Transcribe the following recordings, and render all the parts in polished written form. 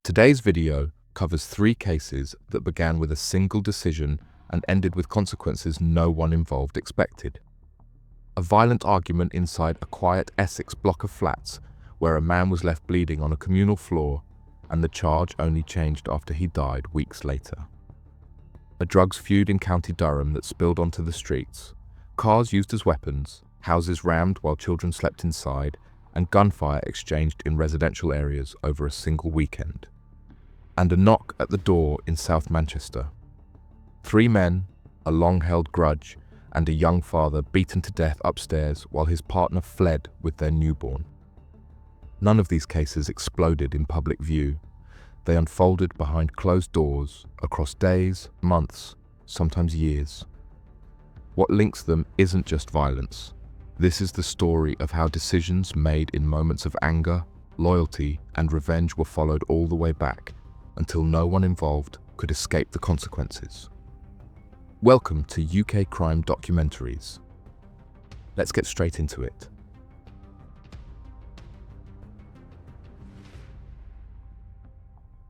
Today's video covers 3 cases that began with a single decision and ended with consequences no one involved expected. A violent argument inside a quiet Essex block of flats where a man was left bleeding on a communal floor, and the charge only changed after he died weeks later. A drugs feud in County Durham that spilled onto the streets, cars used as weapons, houses rammed while children slept inside, and gunfire exchanged in residential areas over a single weekend. And a knock at the door in South Manchester. 3 men, a long-held grudge, and a young father beaten to death upstairs while his partner fled with their newborn. None of these cases exploded in public view. They unfolded behind closed doors, across days, months, sometimes years. What links them isn't just violence. This is the story of how decisions made in moments of anger, loyalty, and revenge were followed all the way back, until no one involved could escape the consequences. Welcome to UK Crime Documentaries. Let's get straight into it.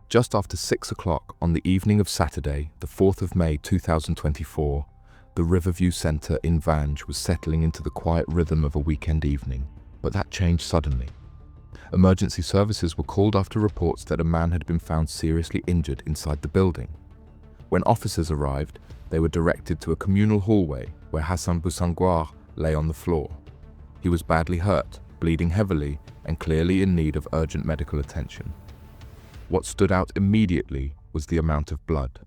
Just after 6 o'clock on the evening of Saturday, the 4th of May 2024, the Riverview Centre in Vange was settling into the quiet rhythm of a weekend evening, but that changed suddenly. Emergency services were called after reports that a man had been found seriously injured inside the building. When officers arrived, they were directed to a communal hallway where Hassan lay on the floor. He was badly hurt, bleeding heavily, and clearly in need of urgent medical attention. What stood out immediately was the amount of blood.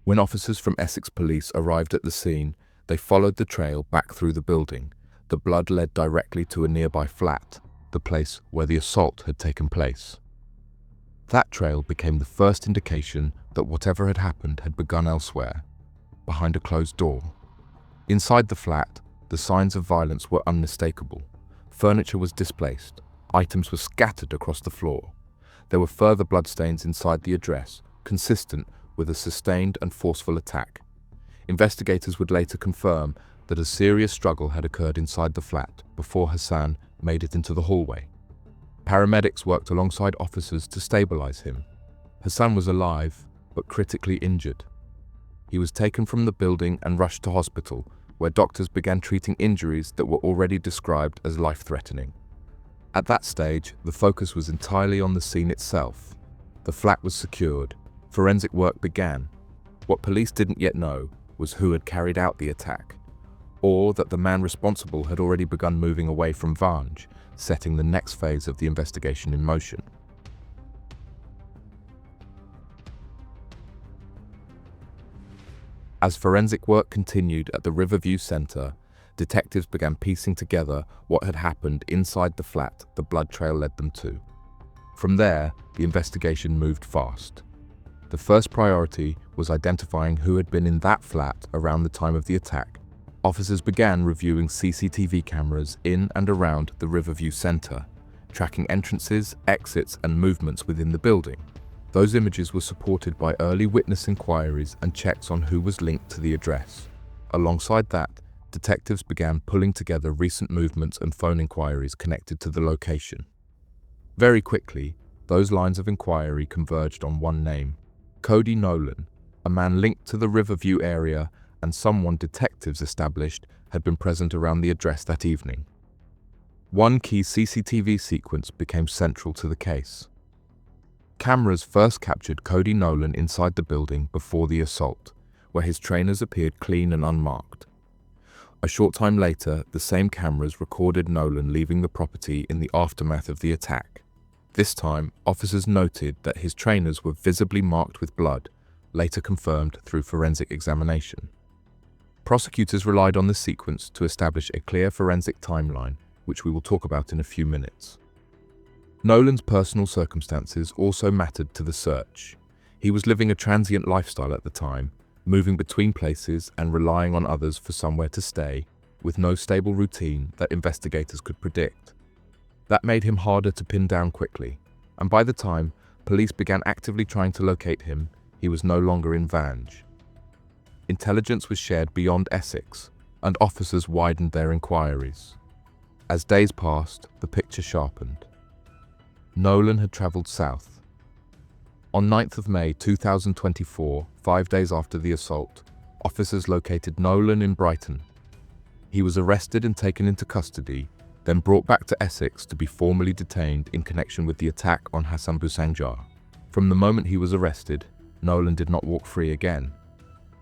When officers from Essex police arrived at the scene, they followed the trail back through the building. The blood led directly to a nearby flat, the place where the assault had taken place. That trail became the first indication that whatever had happened had begun elsewhere, behind a closed door. Inside the flat, the signs of violence were unmistakable. Furniture was displaced, items were scattered across the floor. There were further bloodstains inside the address, consistent with a sustained and forceful attack. Investigators would later confirm that a serious struggle had occurred inside the flat before Hassan made it into the hallway. Paramedics worked alongside officers to stabilize him. Hassan was alive, but critically injured. He was taken from the building and rushed to hospital, where doctors began treating injuries that were already described as life-threatening. At that stage, the focus was entirely on the scene itself. The flat was secured. Forensic work began. What police didn't yet know was who had carried out the attack, or that the man responsible had already begun moving away from Vange, setting the next phase of the investigation in motion. As forensic work continued at the Riverview Centre, detectives began piecing together what had happened inside the flat the blood trail led them to. From there, the investigation moved fast. The first priority was identifying who had been in that flat around the time of the attack. Officers began reviewing CCTV cameras in and around the Riverview Centre, tracking entrances, exits, and movements within the building. Those images were supported by early witness inquiries and checks on who was linked to the address. Alongside that, detectives began pulling together recent movements and phone inquiries connected to the location. Very quickly, those lines of inquiry converged on one name: Nolan, a man linked to the Riverview area and someone detectives established had been present around the address that evening. One key CCTV sequence became central to the case. Cameras first captured Nolan inside the building before the assault, where his trainers appeared clean and unmarked. A short time later, the same cameras recorded Nolan leaving the property in the aftermath of the attack. This time, officers noted that his trainers were visibly marked with blood, later confirmed through forensic examination. Prosecutors relied on this sequence to establish a clear forensic timeline, which we will talk about in a few minutes. Nolan's personal circumstances also mattered to the search. He was living a transient lifestyle at the time, moving between places and relying on others for somewhere to stay, with no stable routine that investigators could predict. That made him harder to pin down quickly, and by the time police began actively trying to locate him, he was no longer in Vange. Intelligence was shared beyond Essex, and officers widened their inquiries. As days passed, the picture sharpened. Nolan had travelled south. On 9th of May 2024, 5 days after the assault, officers located Nolan in Brighton. He was arrested and taken into custody, then brought back to Essex to be formally detained in connection with the attack on Hassan Busanjar. From the moment he was arrested, Nolan did not walk free again,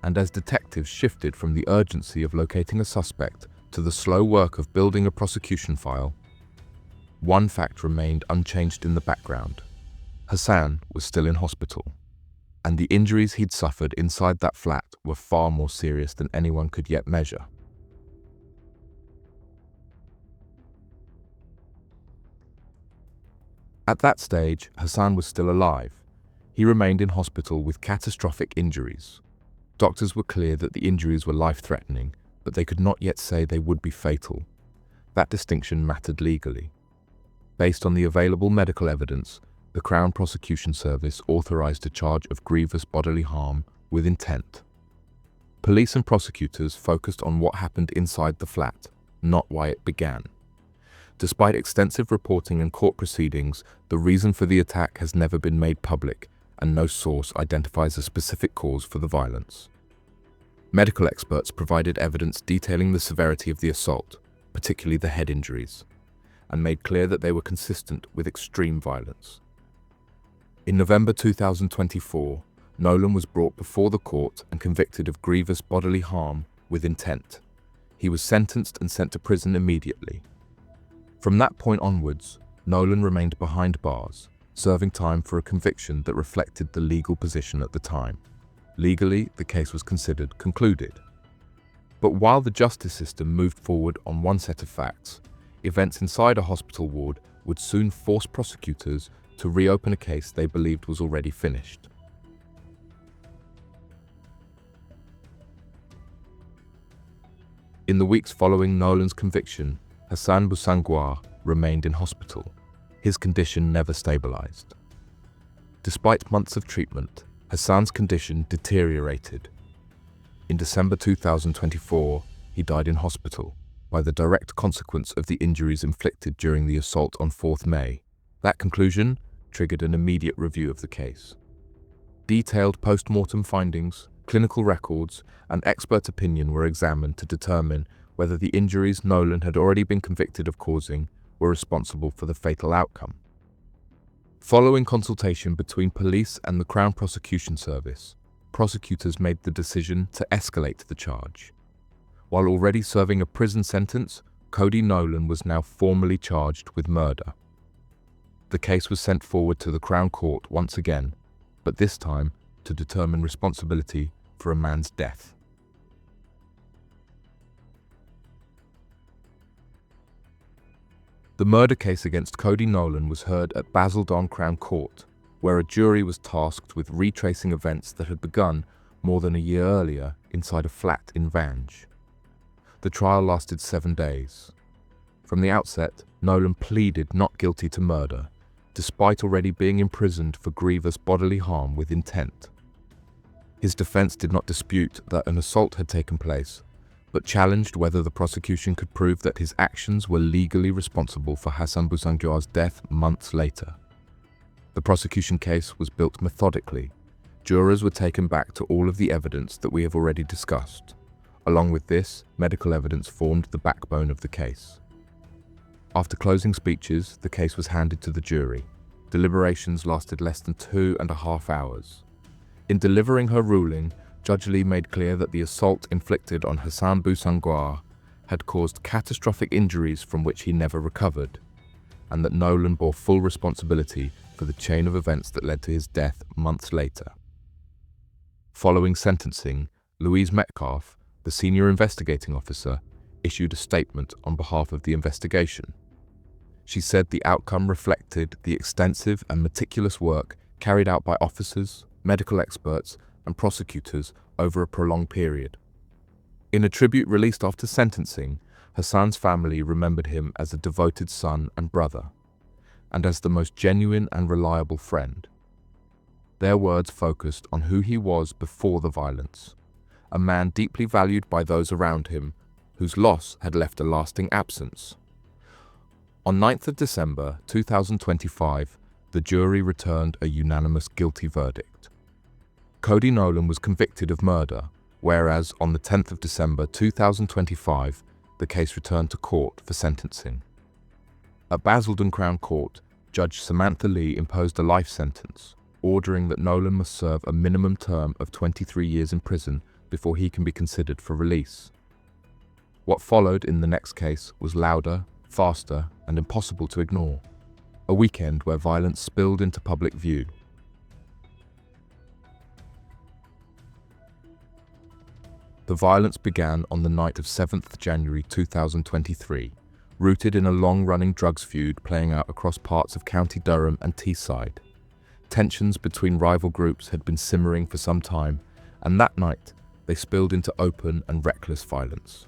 and as detectives shifted from the urgency of locating a suspect to the slow work of building a prosecution file, one fact remained unchanged in the background. Hassan was still in hospital, and the injuries he'd suffered inside that flat were far more serious than anyone could yet measure. At that stage, Hassan was still alive. He remained in hospital with catastrophic injuries. Doctors were clear that the injuries were life-threatening, but they could not yet say they would be fatal. That distinction mattered legally. Based on the available medical evidence, the Crown Prosecution Service authorised a charge of grievous bodily harm with intent. Police and prosecutors focused on what happened inside the flat, not why it began. Despite extensive reporting and court proceedings, the reason for the attack has never been made public, and no source identifies a specific cause for the violence. Medical experts provided evidence detailing the severity of the assault, particularly the head injuries, and made clear that they were consistent with extreme violence. In November 2024, Nolan was brought before the court and convicted of grievous bodily harm with intent. He was sentenced and sent to prison immediately. From that point onwards, Nolan remained behind bars, serving time for a conviction that reflected the legal position at the time. Legally, the case was considered concluded. But while the justice system moved forward on one set of facts, events inside a hospital ward would soon force prosecutors to reopen a case they believed was already finished. In the weeks following Nolan's conviction, Hassan Busanjar remained in hospital. His condition never stabilized. Despite months of treatment, Hassan's condition deteriorated. In December 2024, he died in hospital by the direct consequence of the injuries inflicted during the assault on 4th May. That conclusion triggered an immediate review of the case. Detailed post-mortem findings, clinical records, and expert opinion were examined to determine whether the injuries Nolan had already been convicted of causing were responsible for the fatal outcome. Following consultation between police and the Crown Prosecution Service, prosecutors made the decision to escalate the charge. While already serving a prison sentence, Cody Nolan was now formally charged with murder. The case was sent forward to the Crown Court once again, but this time to determine responsibility for a man's death. The murder case against Cody Nolan was heard at Basildon Crown Court, where a jury was tasked with retracing events that had begun more than a year earlier inside a flat in Vange. The trial lasted 7 days. From the outset, Nolan pleaded not guilty to murder, despite already being imprisoned for grievous bodily harm with intent. His defense did not dispute that an assault had taken place, but challenged whether the prosecution could prove that his actions were legally responsible for Hassan Busanjar's death months later. The prosecution case was built methodically. Jurors were taken back to all of the evidence that we have already discussed. Along with this, medical evidence formed the backbone of the case. After closing speeches, the case was handed to the jury. Deliberations lasted less than 2.5 hours. In delivering her ruling, Judge Lee made clear that the assault inflicted on Hassan Busanjar had caused catastrophic injuries from which he never recovered, and that Nolan bore full responsibility for the chain of events that led to his death months later. Following sentencing, Louise Metcalfe, the senior investigating officer, issued a statement on behalf of the investigation. She said the outcome reflected the extensive and meticulous work carried out by officers, medical experts, and prosecutors over a prolonged period. In a tribute released after sentencing, Hassan's family remembered him as a devoted son and brother, and as the most genuine and reliable friend. Their words focused on who he was before the violence, a man deeply valued by those around him, whose loss had left a lasting absence. On 9th of December 2025, the jury returned a unanimous guilty verdict. Cody Nolan was convicted of murder, whereas on the 10th of December 2025, the case returned to court for sentencing. At Basildon Crown Court, Judge Samantha Lee imposed a life sentence, ordering that Nolan must serve a minimum term of 23 years in prison before he can be considered for release. What followed in the next case was louder, faster, and impossible to ignore. A weekend where violence spilled into public view. The violence began on the night of 7th January 2023, rooted in a long-running drugs feud playing out across parts of County Durham and Teesside. Tensions between rival groups had been simmering for some time, and that night they spilled into open and reckless violence.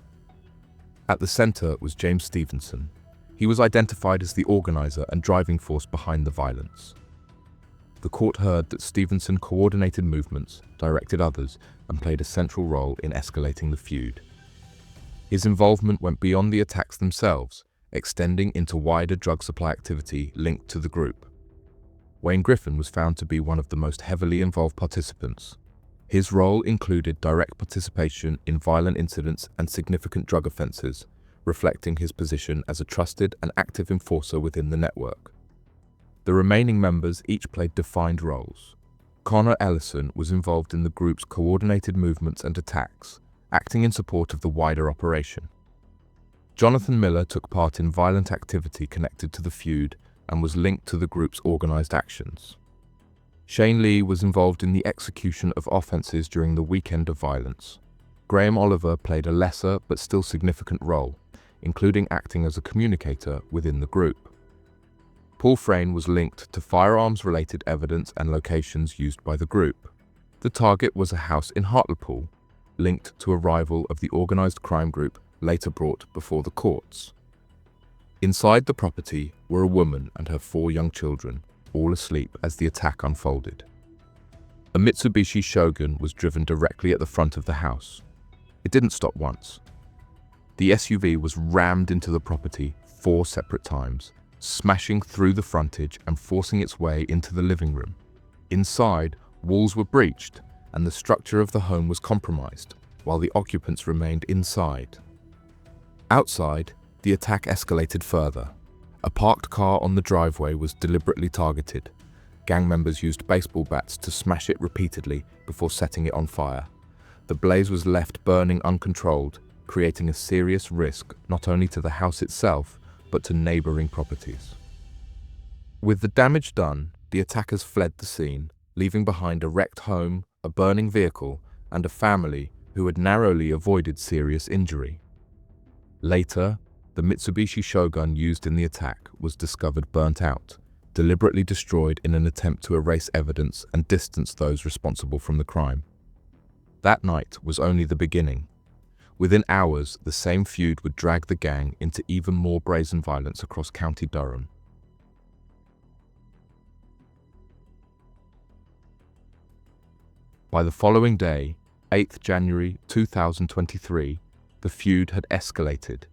At the centre was James Stevenson. He was identified as the organiser and driving force behind the violence. The court heard that Stevenson coordinated movements, directed others, and played a central role in escalating the feud. His involvement went beyond the attacks themselves, extending into wider drug supply activity linked to the group. Wayne Griffin was found to be one of the most heavily involved participants. His role included direct participation in violent incidents and significant drug offences, reflecting his position as a trusted and active enforcer within the network. The remaining members each played defined roles. Connor Ellison was involved in the group's coordinated movements and attacks, acting in support of the wider operation. Jonathan Miller took part in violent activity connected to the feud and was linked to the group's organised actions. Shane Lee was involved in the execution of offences during the weekend of violence. Graham Oliver played a lesser but still significant role, including acting as a communicator within the group. Paul Frayne was linked to firearms-related evidence and locations used by the group. The target was a house in Hartlepool, linked to a rival of the organised crime group later brought before the courts. Inside the property were a woman and her 4 young children, all asleep as the attack unfolded. A Mitsubishi Shogun was driven directly at the front of the house. It didn't stop once. The SUV was rammed into the property 4 separate times, smashing through the frontage and forcing its way into the living room. Inside, walls were breached and the structure of the home was compromised, while the occupants remained inside. Outside, the attack escalated further. A parked car on the driveway was deliberately targeted. Gang members used baseball bats to smash it repeatedly before setting it on fire. The blaze was left burning uncontrolled, creating a serious risk not only to the house itself, but to neighbouring properties. With the damage done, the attackers fled the scene, leaving behind a wrecked home, a burning vehicle, and a family who had narrowly avoided serious injury. Later, the Mitsubishi Shogun used in the attack was discovered burnt out, deliberately destroyed in an attempt to erase evidence and distance those responsible from the crime. That night was only the beginning. Within hours, the same feud would drag the gang into even more brazen violence across County Durham. By the following day, 8th January 2023, the feud had escalated,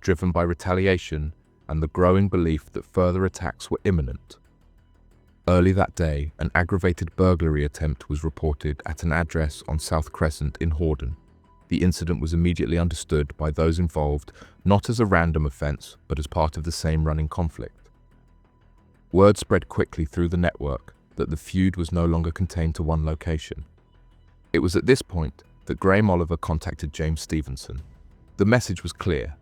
driven by retaliation and the growing belief that further attacks were imminent. Early that day, an aggravated burglary attempt was reported at an address on South Crescent in Hordern. The incident was immediately understood by those involved not as a random offence, but as part of the same running conflict. Word spread quickly through the network that the feud was no longer contained to one location. It was at this point that Graham Oliver contacted James Stevenson. The message was clear.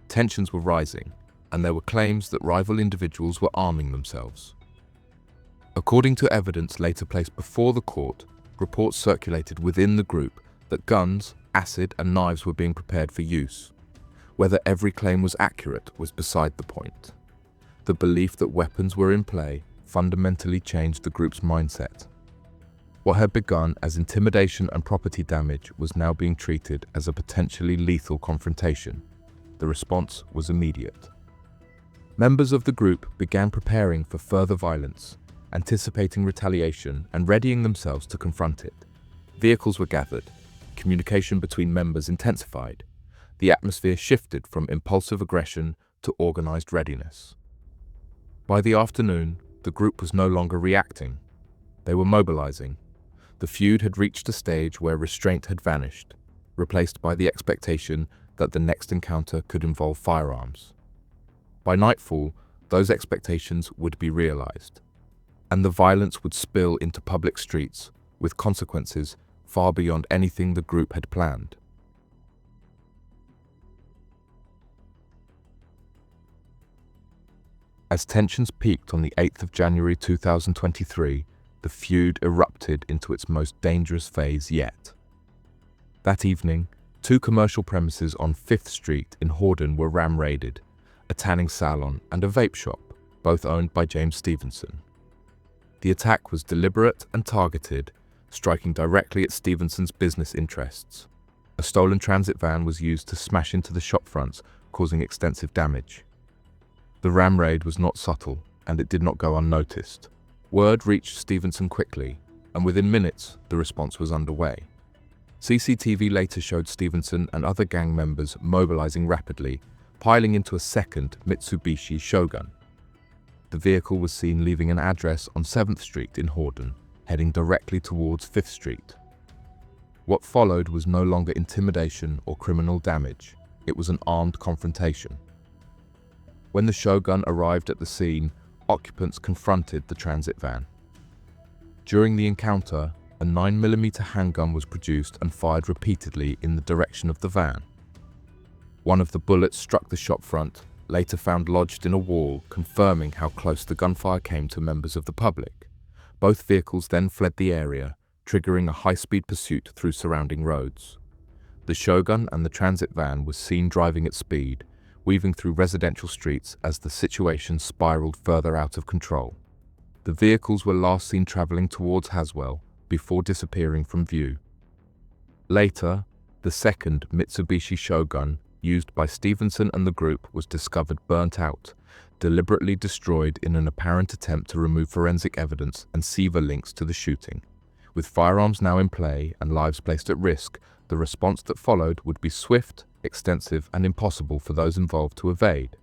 Tensions were rising, and there were claims that rival individuals were arming themselves. According to evidence later placed before the court, reports circulated within the group that guns, acid, and knives were being prepared for use. Whether every claim was accurate was beside the point. The belief that weapons were in play fundamentally changed the group's mindset. What had begun as intimidation and property damage was now being treated as a potentially lethal confrontation. The response was immediate. Members of the group began preparing for further violence, anticipating retaliation and readying themselves to confront it. Vehicles were gathered. Communication between members intensified. The atmosphere shifted from impulsive aggression to organised readiness. By the afternoon, The group was no longer reacting. They were mobilizing. The feud had reached a stage where restraint had vanished, replaced by the expectation that the next encounter could involve firearms. By nightfall, those expectations would be realized, and the violence would spill into public streets with consequences far beyond anything the group had planned. As tensions peaked on the 8th of January 2023, the feud erupted into its most dangerous phase yet. That evening, 2 commercial premises on 5th Street in Hordern were ram-raided, a tanning salon and a vape shop, both owned by James Stevenson. The attack was deliberate and targeted, striking directly at Stevenson's business interests. A stolen transit van was used to smash into the shop fronts, causing extensive damage. The ram raid was not subtle, and it did not go unnoticed. Word reached Stevenson quickly, and within minutes, the response was underway. CCTV later showed Stevenson and other gang members mobilizing rapidly, piling into a second Mitsubishi Shogun. The vehicle was seen leaving an address on 7th Street in Hordern, heading directly towards 5th Street. What followed was no longer intimidation or criminal damage. It was an armed confrontation. When the Shogun arrived at the scene, occupants confronted the transit van. During the encounter, a 9mm handgun was produced and fired repeatedly in the direction of the van. One of the bullets struck the shop front, later found lodged in a wall, confirming how close the gunfire came to members of the public. Both vehicles then fled the area, triggering a high-speed pursuit through surrounding roads. The Shogun and the transit van was seen driving at speed, weaving through residential streets as the situation spiraled further out of control. The vehicles were last seen traveling towards Haswell before disappearing from view. Later, the second Mitsubishi Shogun, used by Stevenson and the group, was discovered burnt out, deliberately destroyed in an apparent attempt to remove forensic evidence and sever links to the shooting. With firearms now in play and lives placed at risk, the response that followed would be swift, extensive, and impossible for those involved to evade.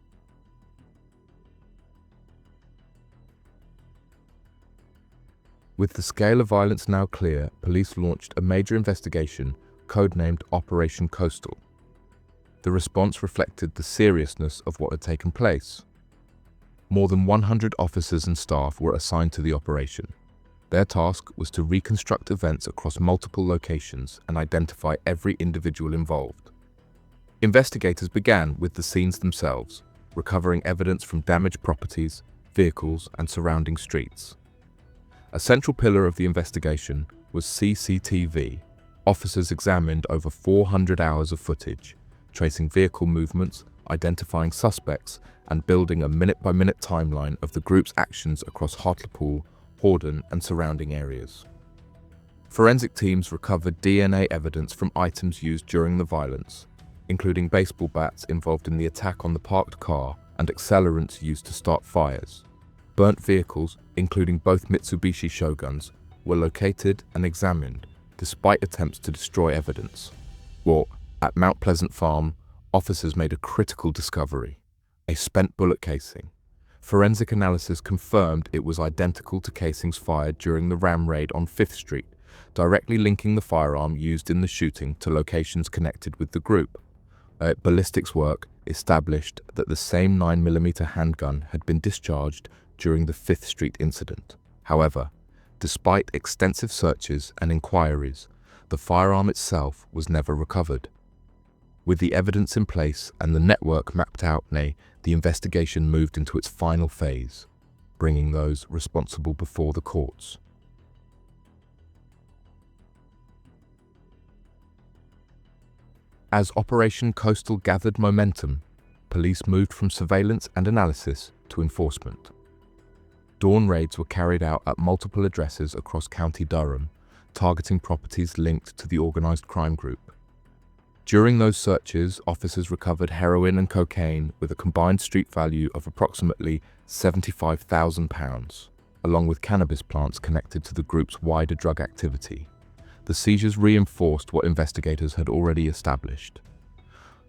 With the scale of violence now clear, police launched a major investigation, codenamed Operation Coastal. The response reflected the seriousness of what had taken place. More than 100 officers and staff were assigned to the operation. Their task was to reconstruct events across multiple locations and identify every individual involved. Investigators began with the scenes themselves, recovering evidence from damaged properties, vehicles, and surrounding streets. A central pillar of the investigation was CCTV. Officers examined over 400 hours of footage, tracing vehicle movements, identifying suspects, and building a minute-by-minute timeline of the group's actions across Hartlepool, Hordern, and surrounding areas. Forensic teams recovered DNA evidence from items used during the violence, including baseball bats involved in the attack on the parked car and accelerants used to start fires. Burnt vehicles, including both Mitsubishi Shoguns, were located and examined, despite attempts to destroy evidence. At Mount Pleasant Farm, officers made a critical discovery: a spent bullet casing. Forensic analysis confirmed it was identical to casings fired during the ram raid on 5th Street, directly linking the firearm used in the shooting to locations connected with the group. Ballistics work established that the same 9mm handgun had been discharged during the 5th Street incident. However, despite extensive searches and inquiries, the firearm itself was never recovered. With the evidence in place and the network mapped out, the investigation moved into its final phase, bringing those responsible before the courts. As Operation Coastal gathered momentum, police moved from surveillance and analysis to enforcement. Dawn raids were carried out at multiple addresses across County Durham, targeting properties linked to the organised crime group. During those searches, officers recovered heroin and cocaine with a combined street value of approximately £75,000, along with cannabis plants connected to the group's wider drug activity. The seizures reinforced what investigators had already established.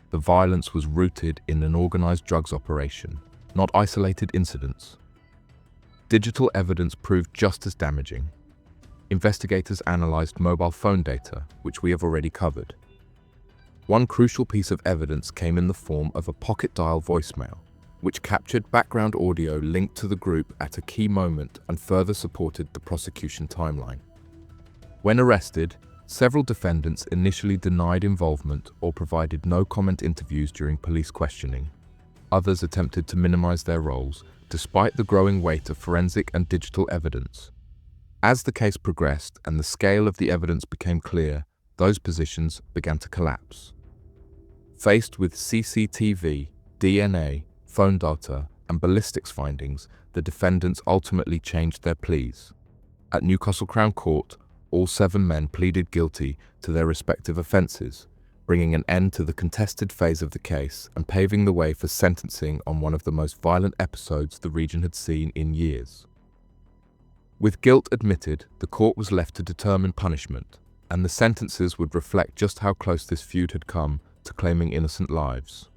The violence was rooted in an organised drugs operation, not isolated incidents. Digital evidence proved just as damaging. Investigators analysed mobile phone data, which we have already covered. One crucial piece of evidence came in the form of a pocket dial voicemail, which captured background audio linked to the group at a key moment and further supported the prosecution timeline. When arrested, several defendants initially denied involvement or provided no-comment interviews during police questioning. Others attempted to minimize their roles, despite the growing weight of forensic and digital evidence. As the case progressed and the scale of the evidence became clear, those positions began to collapse. Faced with CCTV, DNA, phone data, and ballistics findings, the defendants ultimately changed their pleas. At Newcastle Crown Court, all 7 men pleaded guilty to their respective offences, bringing an end to the contested phase of the case and paving the way for sentencing on one of the most violent episodes the region had seen in years. With guilt admitted, the court was left to determine punishment, and the sentences would reflect just how close this feud had come to claiming innocent lives.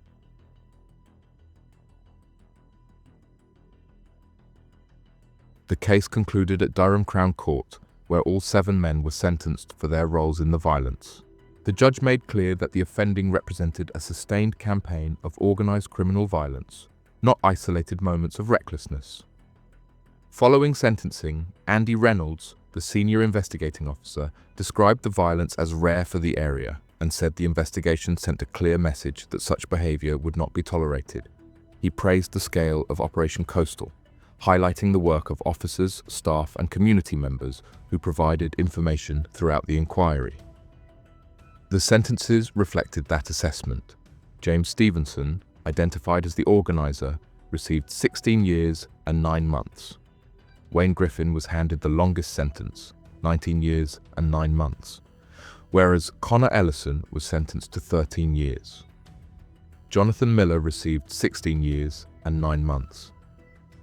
The case concluded at Durham Crown Court, where all 7 men were sentenced for their roles in the violence. The judge made clear that the offending represented a sustained campaign of organised criminal violence, not isolated moments of recklessness. Following sentencing, Andy Reynolds, the senior investigating officer, described the violence as rare for the area and said the investigation sent a clear message that such behaviour would not be tolerated. He praised the scale of Operation Coastal, highlighting the work of officers, staff and community members who provided information throughout the inquiry. The sentences reflected that assessment. James Stevenson, identified as the organiser, received 16 years and 9 months. Wayne Griffin was handed the longest sentence, 19 years and 9 months, whereas Connor Ellison was sentenced to 13 years. Jonathan Miller received 16 years and 9 months.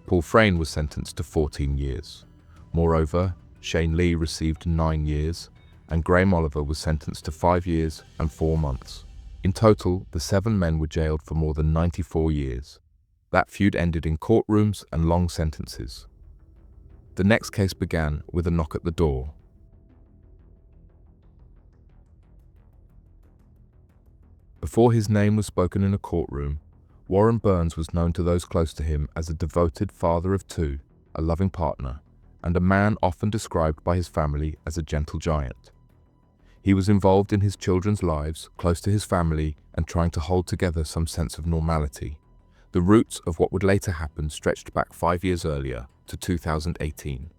Paul Frayne was sentenced to 14 years. Moreover, Shane Lee received 9 years, and Graham Oliver was sentenced to 5 years and 4 months. In total, the 7 men were jailed for more than 94 years. That feud ended in courtrooms and long sentences. The next case began with a knock at the door. Before his name was spoken in a courtroom, Warren Burns was known to those close to him as a devoted father of 2, a loving partner, and a man often described by his family as a gentle giant. He was involved in his children's lives, close to his family, and trying to hold together some sense of normality. The roots of what would later happen stretched back 5 years earlier, to 2018.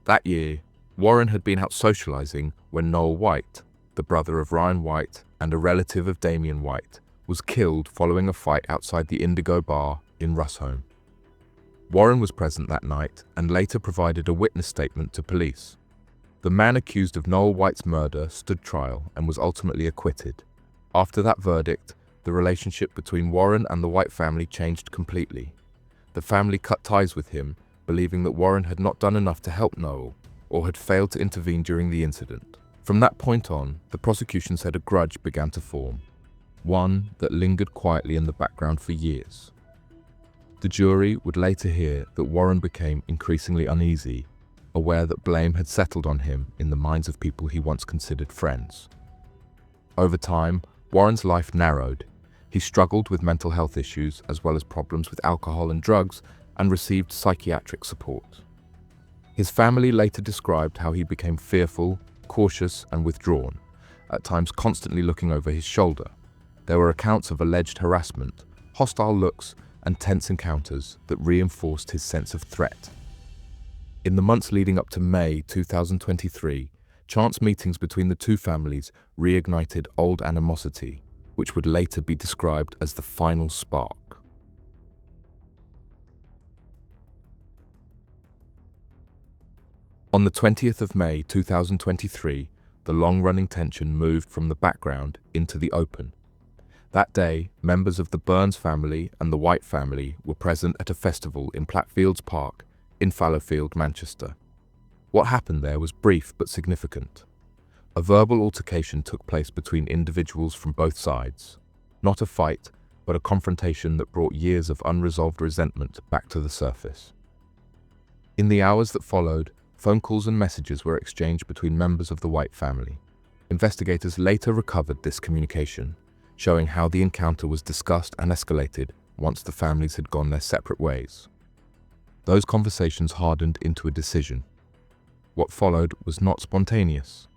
That year, Warren had been out socialising when Noel White, the brother of Ryan White and a relative of Damien White, was killed following a fight outside the Indigo Bar in Rusholme. Warren was present that night and later provided a witness statement to police. The man accused of Noel White's murder stood trial and was ultimately acquitted. After that verdict, the relationship between Warren and the White family changed completely. The family cut ties with him, believing that Warren had not done enough to help Noel or had failed to intervene during the incident. From that point on, the prosecution said a grudge began to form, one that lingered quietly in the background for years. The jury would later hear that Warren became increasingly uneasy, aware that blame had settled on him in the minds of people he once considered friends. Over time, Warren's life narrowed. He struggled with mental health issues as well as problems with alcohol and drugs and received psychiatric support. His family later described how he became fearful, cautious and withdrawn, at times constantly looking over his shoulder. There were accounts of alleged harassment, hostile looks and tense encounters that reinforced his sense of threat. In the months leading up to May 2023, chance meetings between the 2 families reignited old animosity, which would later be described as the final spark. On the 20th of May 2023, the long-running tension moved from the background into the open. That day, members of the Burns family and the White family were present at a festival in Platt Park in Fallowfield, Manchester. What happened there was brief but significant. A verbal altercation took place between individuals from both sides. Not a fight, but a confrontation that brought years of unresolved resentment back to the surface. In the hours that followed, phone calls and messages were exchanged between members of the White family. Investigators later recovered this communication, showing how the encounter was discussed and escalated once the families had gone their separate ways. Those conversations hardened into a decision. What followed was not spontaneous.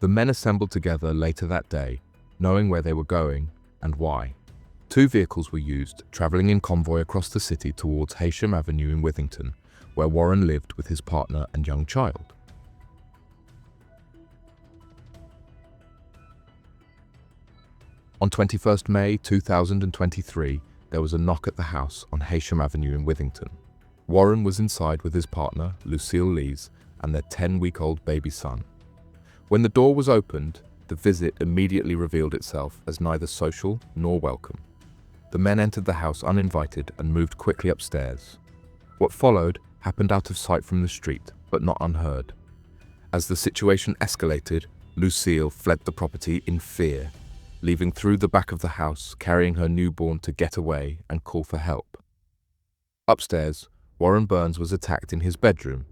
The men assembled together later that day, knowing where they were going and why. 2 vehicles were used, traveling in convoy across the city towards Heysham Avenue in Withington, where Warren lived with his partner and young child. On 21st May 2023, there was a knock at the house on Heysham Avenue in Withington. Warren was inside with his partner, Lucille Lees, and their 10-week-old baby son. When the door was opened, the visit immediately revealed itself as neither social nor welcome. The men entered the house uninvited and moved quickly upstairs. What followed happened out of sight from the street, but not unheard. As the situation escalated, Lucille fled the property in fear, leaving through the back of the house, carrying her newborn to get away and call for help. Upstairs, Warren Burns was attacked in his bedroom.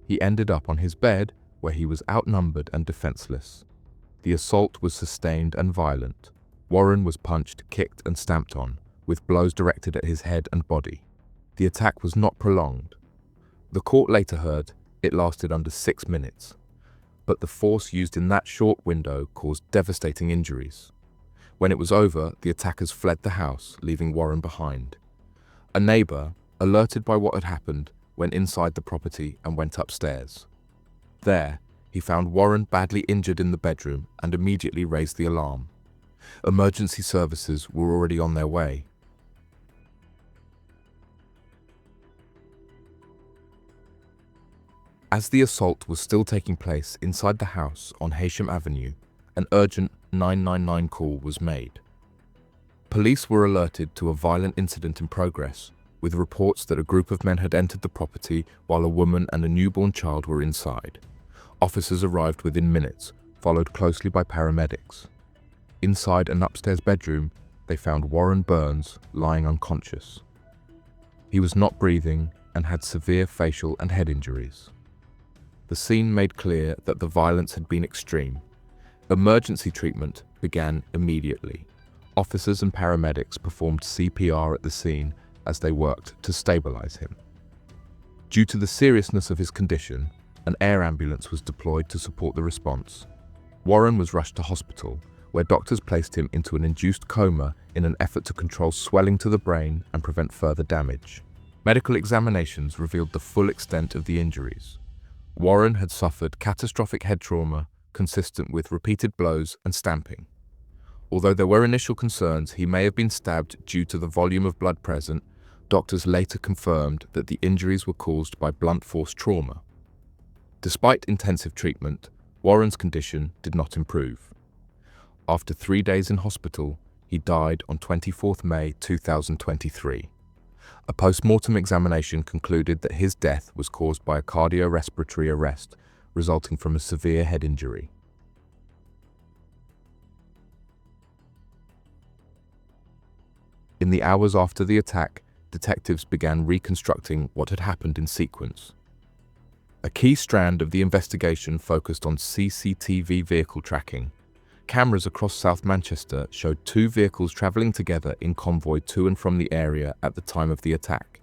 He ended up on his bed, where he was outnumbered and defenseless. The assault was sustained and violent. Warren was punched, kicked, and stamped on, with blows directed at his head and body. The attack was not prolonged. The court later heard it lasted under 6 minutes, but the force used in that short window caused devastating injuries. When it was over, the attackers fled the house, leaving Warren behind. A neighbour, alerted by what had happened, went inside the property and went upstairs. There, he found Warren badly injured in the bedroom and immediately raised the alarm. Emergency services were already on their way. As the assault was still taking place inside the house on Heysham Avenue, an urgent 999 call was made. Police were alerted to a violent incident in progress, with reports that a group of men had entered the property while a woman and a newborn child were inside. Officers arrived within minutes, followed closely by paramedics. Inside an upstairs bedroom, they found Warren Burns lying unconscious. He was not breathing and had severe facial and head injuries. The scene made clear that the violence had been extreme. Emergency treatment began immediately. Officers and paramedics performed CPR at the scene as they worked to stabilize him. Due to the seriousness of his condition, an air ambulance was deployed to support the response. Warren was rushed to hospital, where doctors placed him into an induced coma in an effort to control swelling to the brain and prevent further damage. Medical examinations revealed the full extent of the injuries. Warren had suffered catastrophic head trauma consistent with repeated blows and stamping. Although there were initial concerns he may have been stabbed due to the volume of blood present, doctors later confirmed that the injuries were caused by blunt force trauma. Despite intensive treatment, Warren's condition did not improve. After 3 days in hospital, he died on 24th May 2023. A post-mortem examination concluded that his death was caused by a cardiorespiratory arrest resulting from a severe head injury. In the hours after the attack, detectives began reconstructing what had happened in sequence. A key strand of the investigation focused on CCTV vehicle tracking. Cameras across South Manchester showed 2 vehicles travelling together in convoy to and from the area at the time of the attack.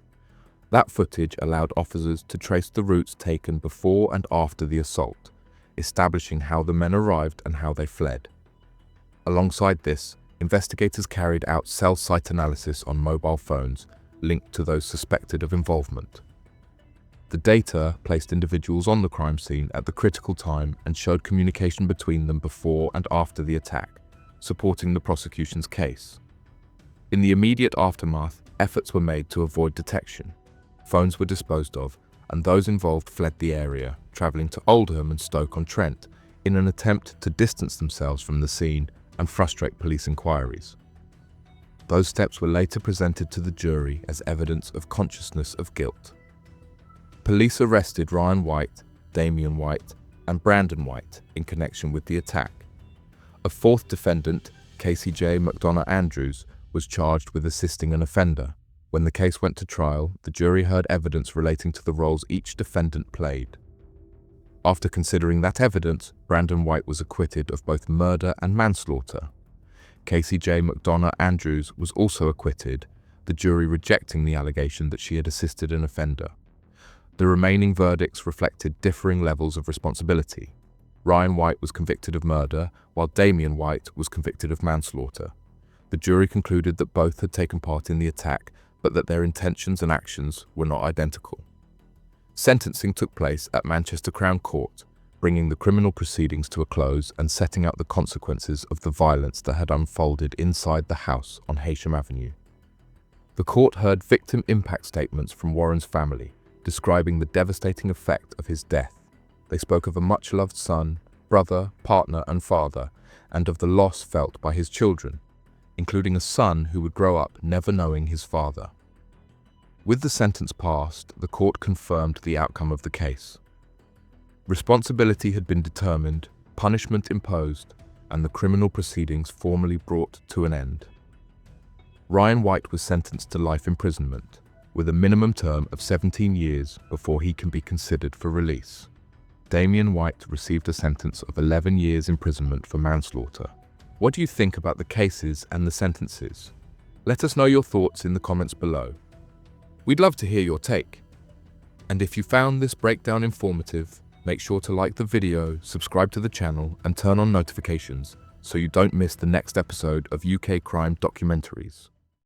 That footage allowed officers to trace the routes taken before and after the assault, establishing how the men arrived and how they fled. Alongside this, investigators carried out cell site analysis on mobile phones linked to those suspected of involvement. The data placed individuals on the crime scene at the critical time and showed communication between them before and after the attack, supporting the prosecution's case. In the immediate aftermath, efforts were made to avoid detection. Phones were disposed of, and those involved fled the area, travelling to Oldham and Stoke-on-Trent in an attempt to distance themselves from the scene and frustrate police inquiries. Those steps were later presented to the jury as evidence of consciousness of guilt. Police arrested Ryan White, Damien White, and Brandon White in connection with the attack. A 4th defendant, Casey J. McDonough Andrews, was charged with assisting an offender. When the case went to trial, the jury heard evidence relating to the roles each defendant played. After considering that evidence, Brandon White was acquitted of both murder and manslaughter. Casey J. McDonough Andrews was also acquitted, the jury rejecting the allegation that she had assisted an offender. The remaining verdicts reflected differing levels of responsibility. Ryan White was convicted of murder, while Damian White was convicted of manslaughter. The jury concluded that both had taken part in the attack, but that their intentions and actions were not identical. Sentencing took place at Manchester Crown Court, bringing the criminal proceedings to a close and setting out the consequences of the violence that had unfolded inside the house on Heysham Avenue. The court heard victim impact statements from Warren's family, describing the devastating effect of his death. They spoke of a much-loved son, brother, partner, and father, and of the loss felt by his children, including a son who would grow up never knowing his father. With the sentence passed, the court confirmed the outcome of the case. Responsibility had been determined, punishment imposed, and the criminal proceedings formally brought to an end. Ryan White was sentenced to life imprisonment, with a minimum term of 17 years before he can be considered for release. Damian White received a sentence of 11 years imprisonment for manslaughter. What do you think about the cases and the sentences? Let us know your thoughts in the comments below. We'd love to hear your take. And if you found this breakdown informative, make sure to like the video, subscribe to the channel, and turn on notifications so you don't miss the next episode of UK Crime Documentaries.